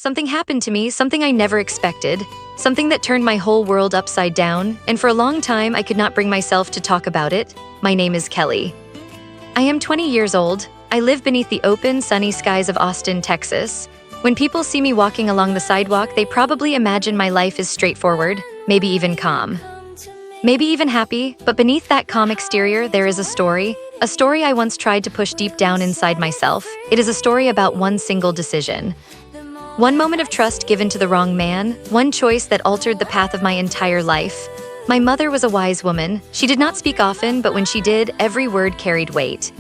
Something happened to me, something I never expected, something that turned my whole world upside down, and for a long time I could not bring myself to talk about it. My name is Kelly. I am 20 years old. I live beneath the open, sunny skies of Austin, Texas. When people see me walking along the sidewalk, they probably imagine my life is straightforward, maybe even calm. Maybe even happy, but beneath that calm exterior there is a story I once tried to push deep down inside myself. It is a story about one single decision. One moment of trust given to the wrong man, one choice that altered the path of my entire life. My mother was a wise woman. She did not speak often, but when she did, every word carried weight.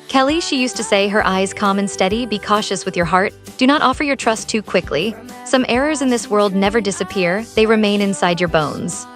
Kelly, she used to say, her eyes calm and steady, be cautious with your heart, do not offer your trust too quickly. Some errors in this world never disappear, they remain inside your bones.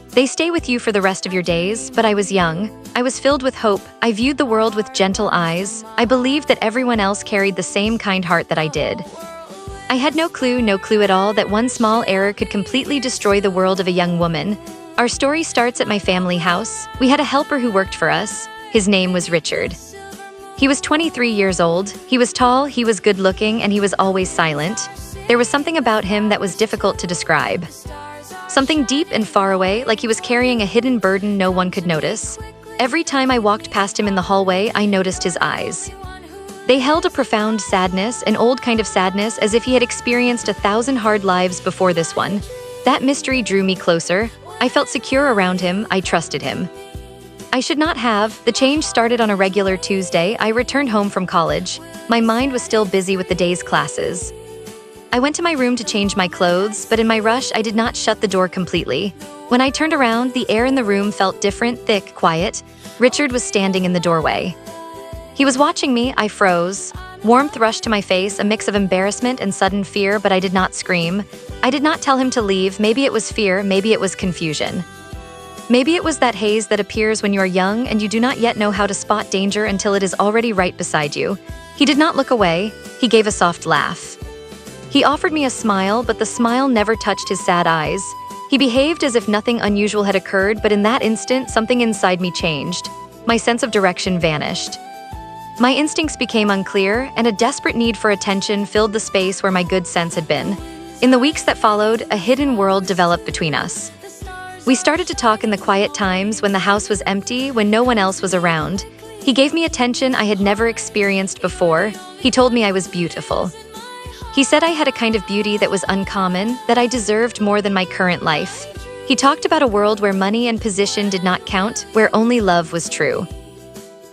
They stay with you for the rest of your days, but I was young. I was filled with hope. I viewed the world with gentle eyes. I believed that everyone else carried the same kind heart that I did. I had no clue at all that one small error could completely destroy the world of a young woman. Our story starts at my family house. We had a helper who worked for us. His name was Richard. He was 23 years old. He was tall, he was good-looking, and he was always silent. There was something about him that was difficult to describe. Something deep and far away, like he was carrying a hidden burden no one could notice. Every time I walked past him in the hallway, I noticed his eyes. They held a profound sadness, an old kind of sadness, as if he had experienced 1,000 hard lives before this one. That mystery drew me closer. I felt secure around him, I trusted him. I should not have. The change started on a regular Tuesday. I returned home from college. My mind was still busy with the day's classes. I went to my room to change my clothes, but in my rush, I did not shut the door completely. When I turned around, the air in the room felt different, thick, quiet. Richard was standing in the doorway. He was watching me. I froze. Warmth rushed to my face, a mix of embarrassment and sudden fear, but I did not scream. I did not tell him to leave. Maybe it was fear, maybe it was confusion. Maybe it was that haze that appears when you are young and you do not yet know how to spot danger until it is already right beside you. He did not look away. He gave a soft laugh. He offered me a smile, but the smile never touched his sad eyes. He behaved as if nothing unusual had occurred, but in that instant, something inside me changed. My sense of direction vanished. My instincts became unclear, and a desperate need for attention filled the space where my good sense had been. In the weeks that followed, a hidden world developed between us. We started to talk in the quiet times when the house was empty, when no one else was around. He gave me attention I had never experienced before. He told me I was beautiful. He said I had a kind of beauty that was uncommon, that I deserved more than my current life. He talked about a world where money and position did not count, where only love was true.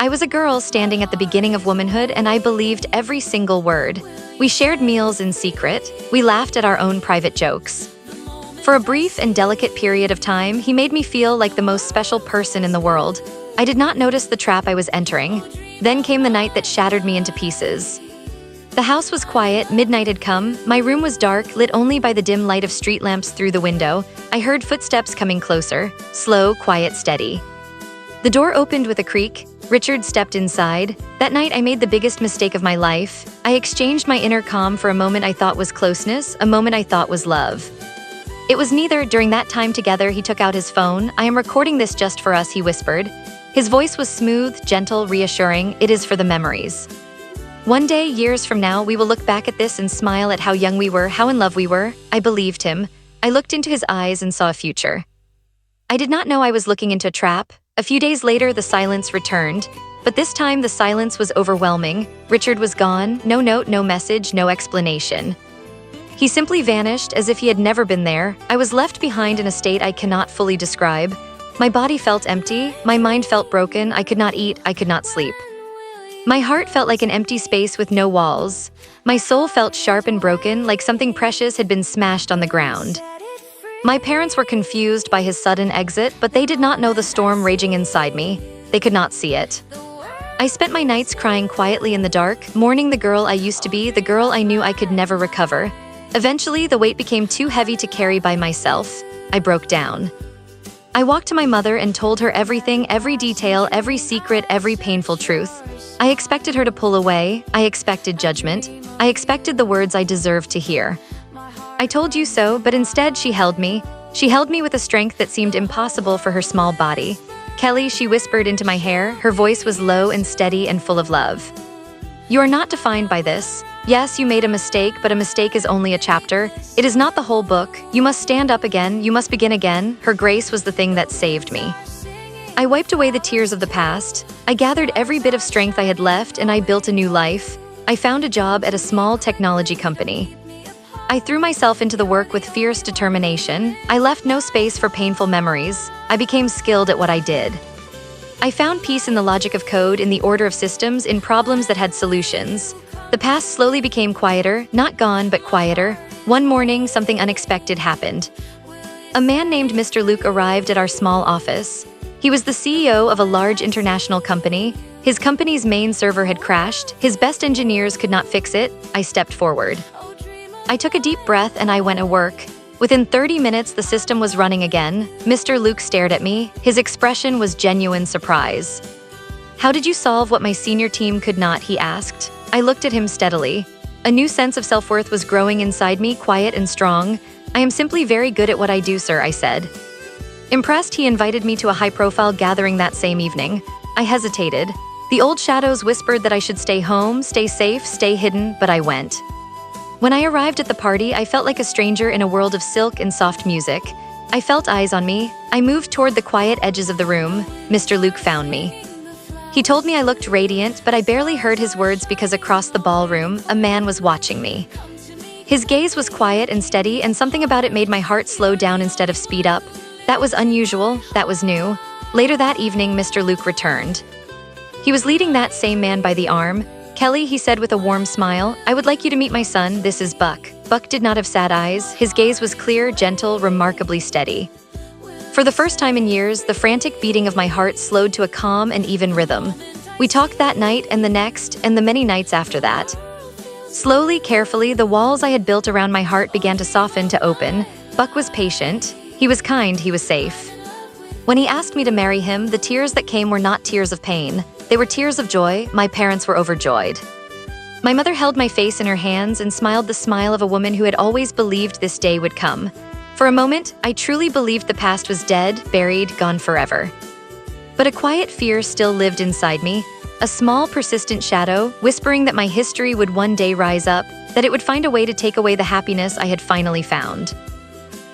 I was a girl standing at the beginning of womanhood, and I believed every single word. We shared meals in secret. We laughed at our own private jokes. For a brief and delicate period of time, he made me feel like the most special person in the world. I did not notice the trap I was entering. Then came the night that shattered me into pieces. The house was quiet, midnight had come. My room was dark, lit only by the dim light of street lamps through the window. I heard footsteps coming closer, slow, quiet, steady. The door opened with a creak. Richard stepped inside. That night I made the biggest mistake of my life. I exchanged my inner calm for a moment I thought was closeness, a moment I thought was love. It was neither. During that time together, he took out his phone. I am recording this just for us, he whispered. His voice was smooth, gentle, reassuring. It is for the memories. One day, years from now, we will look back at this and smile at how young we were, how in love we were. I believed him. I looked into his eyes and saw a future. I did not know I was looking into a trap. A few days later, the silence returned. But this time, the silence was overwhelming. Richard was gone. No note, no message, no explanation. He simply vanished as if he had never been there. I was left behind in a state I cannot fully describe. My body felt empty. My mind felt broken. I could not eat. I could not sleep. My heart felt like an empty space with no walls. My soul felt sharp and broken, like something precious had been smashed on the ground. My parents were confused by his sudden exit, but they did not know the storm raging inside me. They could not see it. I spent my nights crying quietly in the dark, mourning the girl I used to be, the girl I knew I could never recover. Eventually, the weight became too heavy to carry by myself. I broke down. I walked to my mother and told her everything, every detail, every secret, every painful truth. I expected her to pull away. I expected judgment. I expected the words I deserved to hear. I told you so, but instead she held me. She held me with a strength that seemed impossible for her small body. Kelly, she whispered into my hair. Her voice was low and steady and full of love. You are not defined by this. Yes, you made a mistake, but a mistake is only a chapter. It is not the whole book. You must stand up again. You must begin again. Her grace was the thing that saved me. I wiped away the tears of the past. I gathered every bit of strength I had left and I built a new life. I found a job at a small technology company. I threw myself into the work with fierce determination. I left no space for painful memories. I became skilled at what I did. I found peace in the logic of code, in the order of systems, in problems that had solutions. The past slowly became quieter, not gone, but quieter. One morning, something unexpected happened. A man named Mr. Luke arrived at our small office. He was the CEO of a large international company. His company's main server had crashed. His best engineers could not fix it. I stepped forward. I took a deep breath and I went to work. Within 30 minutes, the system was running again. Mr. Luke stared at me. His expression was genuine surprise. "How did you solve what my senior team could not?" he asked. I looked at him steadily. A new sense of self-worth was growing inside me, quiet and strong. "I am simply very good at what I do, sir," I said. Impressed, he invited me to a high-profile gathering that same evening. I hesitated. The old shadows whispered that I should stay home, stay safe, stay hidden, but I went. When I arrived at the party, I felt like a stranger in a world of silk and soft music. I felt eyes on me. I moved toward the quiet edges of the room. Mr. Luke found me. He told me I looked radiant, but I barely heard his words because across the ballroom, a man was watching me. His gaze was quiet and steady, and something about it made my heart slow down instead of speed up. That was unusual. That was new. Later that evening, Mr. Luke returned. He was leading that same man by the arm. "Kelly," he said with a warm smile, "I would like you to meet my son. This is Buck." Buck did not have sad eyes. His gaze was clear, gentle, remarkably steady. For the first time in years, the frantic beating of my heart slowed to a calm and even rhythm. We talked that night and the next, and the many nights after that. Slowly, carefully, the walls I had built around my heart began to soften, to open. Buck was patient. He was kind. He was safe. When he asked me to marry him, the tears that came were not tears of pain. They were tears of joy. My parents were overjoyed. My mother held my face in her hands and smiled the smile of a woman who had always believed this day would come. For a moment, I truly believed the past was dead, buried, gone forever. But a quiet fear still lived inside me, a small, persistent shadow, whispering that my history would one day rise up, that it would find a way to take away the happiness I had finally found.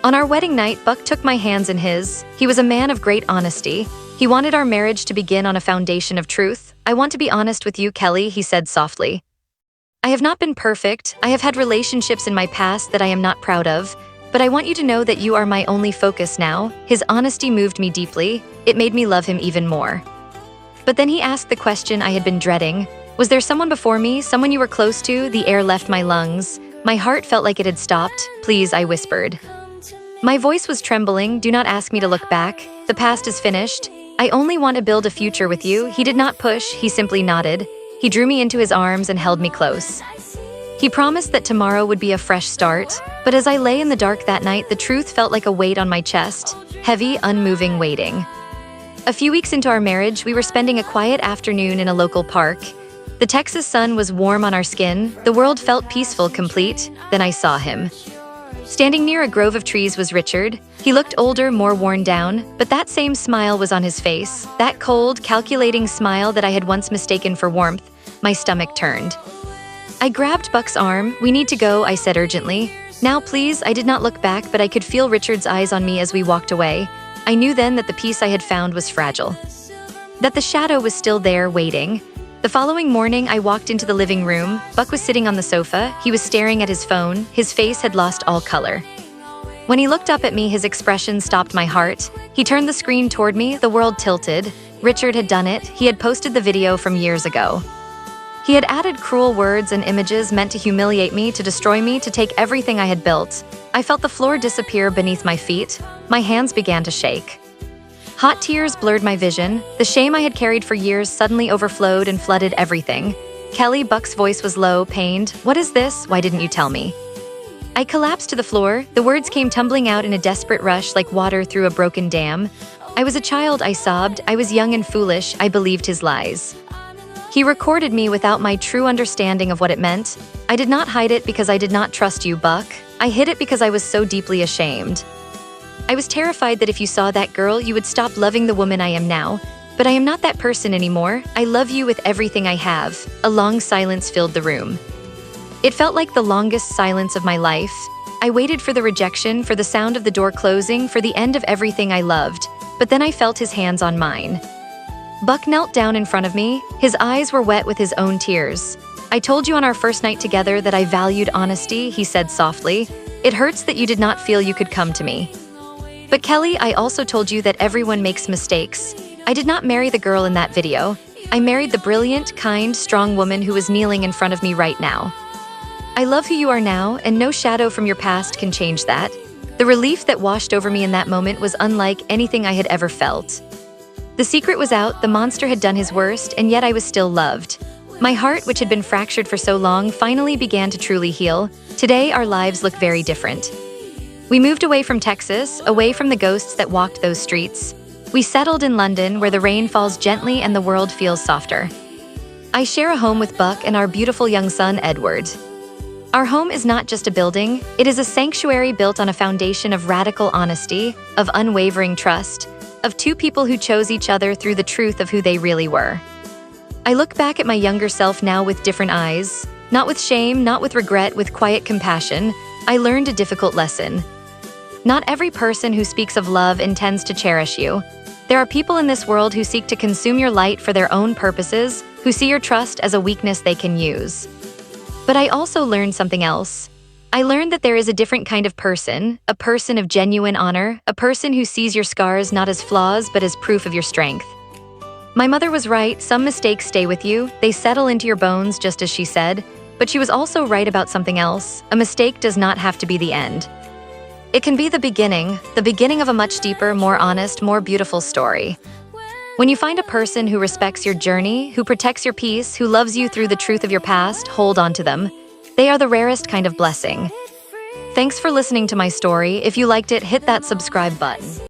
On our wedding night, Buck took my hands in his. He was a man of great honesty. He wanted our marriage to begin on a foundation of truth. "I want to be honest with you, Kelly," he said softly. "I have not been perfect. I have had relationships in my past that I am not proud of. But I want you to know that you are my only focus now." His honesty moved me deeply. It made me love him even more. But then he asked the question I had been dreading. "Was there someone before me, someone you were close to?" The air left my lungs. My heart felt like it had stopped. "Please," I whispered. My voice was trembling. "Do not ask me to look back. The past is finished. I only want to build a future with you." He did not push. He simply nodded. He drew me into his arms and held me close. He promised that tomorrow would be a fresh start. But as I lay in the dark that night, the truth felt like a weight on my chest. Heavy, unmoving, waiting. A few weeks into our marriage, we were spending a quiet afternoon in a local park. The Texas sun was warm on our skin. The world felt peaceful, complete. Then I saw him. Standing near a grove of trees was Richard. He looked older, more worn down, but that same smile was on his face. That cold, calculating smile that I had once mistaken for warmth. My stomach turned. I grabbed Buck's arm. "We need to go," I said urgently. "Now, please." I did not look back, but I could feel Richard's eyes on me as we walked away. I knew then that the peace I had found was fragile. That the shadow was still there, waiting. The following morning, I walked into the living room. Buck was sitting on the sofa. He was staring at his phone. His face had lost all color. When he looked up at me, his expression stopped my heart. He turned the screen toward me. The world tilted. Richard had done it. He had posted the video from years ago. He had added cruel words and images meant to humiliate me, to destroy me, to take everything I had built. I felt the floor disappear beneath my feet. My hands began to shake. Hot tears blurred my vision. The shame I had carried for years suddenly overflowed and flooded everything. "Kelly," Buck's voice was low, pained. "What is this? Why didn't you tell me?" I collapsed to the floor. The words came tumbling out in a desperate rush like water through a broken dam. "I was a child," I sobbed. "I was young and foolish. I believed his lies." He recorded me without my true understanding of what it meant. "I did not hide it because I did not trust you, Buck. I hid it because I was so deeply ashamed. I was terrified that if you saw that girl, you would stop loving the woman I am now. But I am not that person anymore. I love you with everything I have. A long silence filled the room. It felt like the longest silence of my life. I waited for the rejection, for the sound of the door closing, for the end of everything I loved. But then I felt his hands on mine. Buck knelt down in front of me. His eyes were wet with his own tears. "I told you on our first night together that I valued honesty," he said softly. "It hurts that you did not feel you could come to me. But Kelly, I also told you that everyone makes mistakes. I did not marry the girl in that video. I married the brilliant, kind, strong woman who is kneeling in front of me right now. I love who you are now, and no shadow from your past can change that." The relief that washed over me in that moment was unlike anything I had ever felt. The secret was out, the monster had done his worst, and yet I was still loved. My heart, which had been fractured for so long, finally began to truly heal. Today, our lives look very different. We moved away from Texas, away from the ghosts that walked those streets. We settled in London, where the rain falls gently and the world feels softer. I share a home with Buck and our beautiful young son, Edward. Our home is not just a building, it is a sanctuary built on a foundation of radical honesty, of unwavering trust, of two people who chose each other through the truth of who they really were. I look back at my younger self now with different eyes, not with shame, not with regret, with quiet compassion. I learned a difficult lesson. Not every person who speaks of love intends to cherish you. There are people in this world who seek to consume your light for their own purposes, who see your trust as a weakness they can use. But I also learned something else. I learned that there is a different kind of person, a person of genuine honor, a person who sees your scars not as flaws but as proof of your strength. My mother was right, some mistakes stay with you, they settle into your bones just as she said, but she was also right about something else. A mistake does not have to be the end. It can be the beginning of a much deeper, more honest, more beautiful story. When you find a person who respects your journey, who protects your peace, who loves you through the truth of your past, hold on to them. They are the rarest kind of blessing. Thanks for listening to my story. If you liked it, hit that subscribe button.